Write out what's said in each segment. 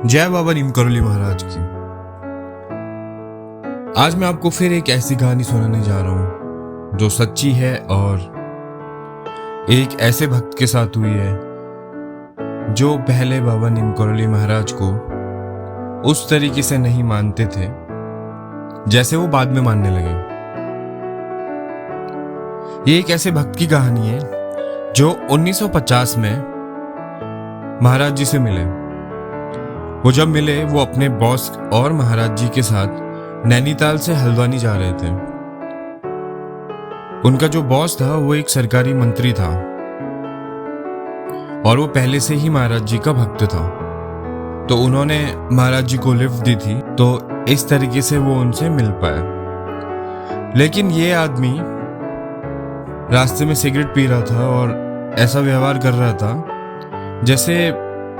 जय बाबा नीम करौली महाराज की। आज मैं आपको फिर एक ऐसी कहानी सुनाने जा रहा हूं जो सच्ची है और एक ऐसे भक्त के साथ हुई है जो पहले बाबा नीम करौली महाराज को उस तरीके से नहीं मानते थे जैसे वो बाद में मानने लगे। ये एक ऐसे भक्त की कहानी है जो 1950 में महाराज जी से मिले। वो जब मिले वो अपने बॉस और महाराज जी के साथ नैनीताल से हल्द्वानी जा रहे थे। उनका जो बॉस था वो एक सरकारी मंत्री था और वो पहले से ही महाराज जी का भक्त था, तो उन्होंने महाराज जी को लिफ्ट दी थी, तो इस तरीके से वो उनसे मिल पाए। लेकिन ये आदमी रास्ते में सिगरेट पी रहा था और ऐसा व्यवहार कर रहा था जैसे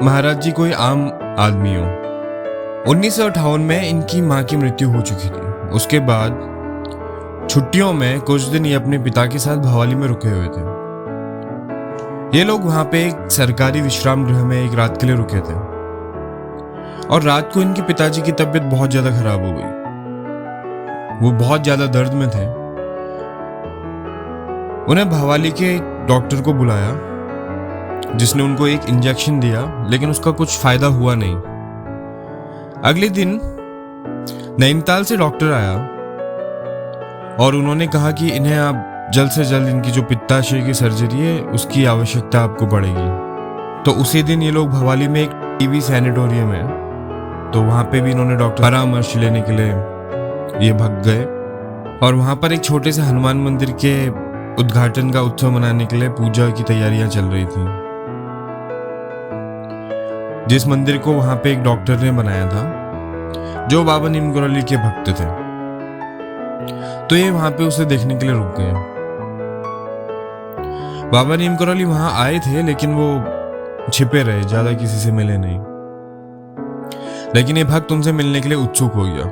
महाराज जी कोई आम आदमी हो। 1958 में इनकी मां की मृत्यु हो चुकी थी। उसके बाद छुट्टियों में कुछ दिन ये अपने पिता के साथ भवाली में रुके हुए थे। ये लोग वहां पे एक सरकारी विश्राम गृह में एक रात के लिए रुके थे और रात को इनके पिताजी की तबीयत बहुत ज्यादा खराब हो गई। वो बहुत ज्यादा दर्द में थे। उन्हें भवाली के एक डॉक्टर को बुलाया जिसने उनको एक इंजेक्शन दिया, लेकिन उसका कुछ फायदा हुआ नहीं। अगले दिन नैनीताल से डॉक्टर आया और उन्होंने कहा कि इन्हें आप जल्द से जल्द इनकी जो पित्ताशय की सर्जरी है उसकी आवश्यकता आपको पड़ेगी। तो उसी दिन ये लोग भवाली में एक टीबी सैनिटोरियम है, तो वहां पे भी इन्होंने डॉक्टर परामर्श लेने के लिए ये भाग गए और वहां पर एक छोटे से हनुमान मंदिर के उद्घाटन का उत्सव मनाने के लिए पूजा की तैयारियां चल रही थी, जिस मंदिर को वहां पे एक डॉक्टर ने बनाया था जो बाबा नीम करौली के भक्त थे। तो ये वहां पे उसे देखने के लिए रुक गए। बाबा नीम करौली वहां आए थे लेकिन वो छिपे रहे, ज्यादा किसी से मिले नहीं। लेकिन ये भक्त उनसे मिलने के लिए उत्सुक हो गया।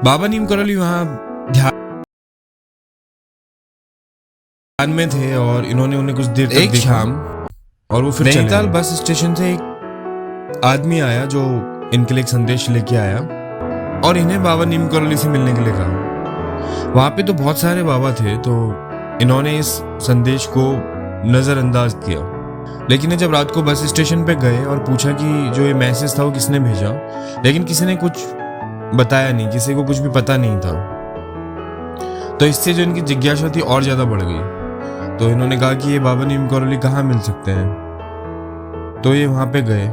बाबा नीम करौली वहां ध्यान में थे और इन्होंने उन्हें कुछ देर तक देखा और वो फिर नैनीताल बस स्टेशन से एक आदमी आया जो इनके लिए एक संदेश लेके आया और इन्हें बाबा नीम करौली से मिलने के लिए कहा। वहां पे तो बहुत सारे बाबा थे, तो इन्होंने इस संदेश को नजरअंदाज किया। लेकिन ये जब रात को बस स्टेशन पे गए और पूछा कि जो ये मैसेज था वो किसने भेजा, लेकिन किसी ने कुछ बताया नहीं, किसी को कुछ भी पता नहीं था। तो इससे जो इनकी जिज्ञासा थी और ज्यादा बढ़ गई। तो इन्होंने कहा कि ये बाबा नीम करौली कहाँ मिल सकते हैं। तो ये वहां पे गए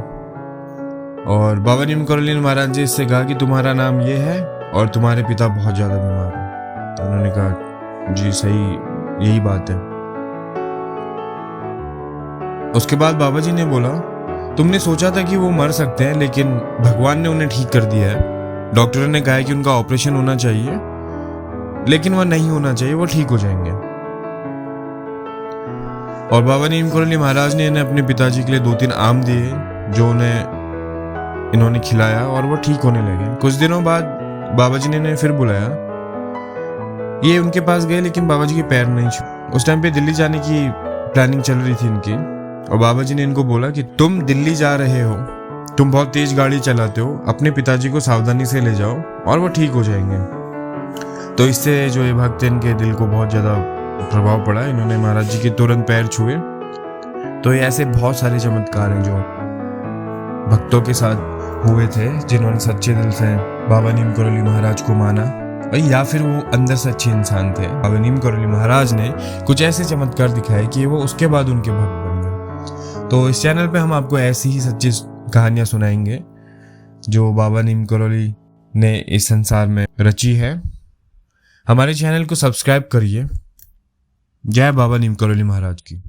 और बाबा नीम करौली महाराज जी से कहा कि तुम्हारा नाम ये है और तुम्हारे पिता बहुत ज्यादा बीमार हैं। तो उन्होंने कहा जी सही, यही बात है। उसके बाद बाबा जी ने बोला तुमने सोचा था कि वो मर सकते हैं, लेकिन भगवान ने उन्हें ठीक कर दिया है। डॉक्टर ने कहा है कि उनका ऑपरेशन होना चाहिए, लेकिन वह नहीं होना चाहिए, वो ठीक हो जाएंगे। और बाबा नीम करौली महाराज ने इन्हें अपने पिताजी के लिए 2-3 आम दिए जो इन्होंने खिलाया और वो ठीक होने लगे। कुछ दिनों बाद बाबा जी ने इन्हें फिर बुलाया। ये उनके पास गए लेकिन बाबा जी के पैर नहीं छूए। उस टाइम पे दिल्ली जाने की प्लानिंग चल रही थी इनकी और बाबा जी ने इनको बोला कि तुम दिल्ली जा रहे हो, तुम बहुत तेज गाड़ी चलाते हो, अपने पिताजी को सावधानी से ले जाओ और वो ठीक हो जाएंगे। तो इससे जो ये भक्त इनके दिल को बहुत ज्यादा प्रभाव पड़ा। इन्होंने महाराज जी के तुरंत पैर छुए। तो ये ऐसे बहुत सारे चमत्कार हैं जो भक्तों के साथ हुए थे जिन्होंने सच्चे दिल से बाबा नीम करौली महाराज को माना, या फिर वो अंदर से अच्छे इंसान थे। बाबा नीम करौली महाराज ने कुछ ऐसे चमत्कार दिखाए कि वो उसके बाद उनके भक्त बन गए। तो इस चैनल पे हम आपको ऐसी ही सच्ची कहानियां सुनाएंगे जो बाबा नीम करौली ने इस संसार में रची है। हमारे चैनल को सब्सक्राइब करिए। जय बाबा नीम करौली महाराज की।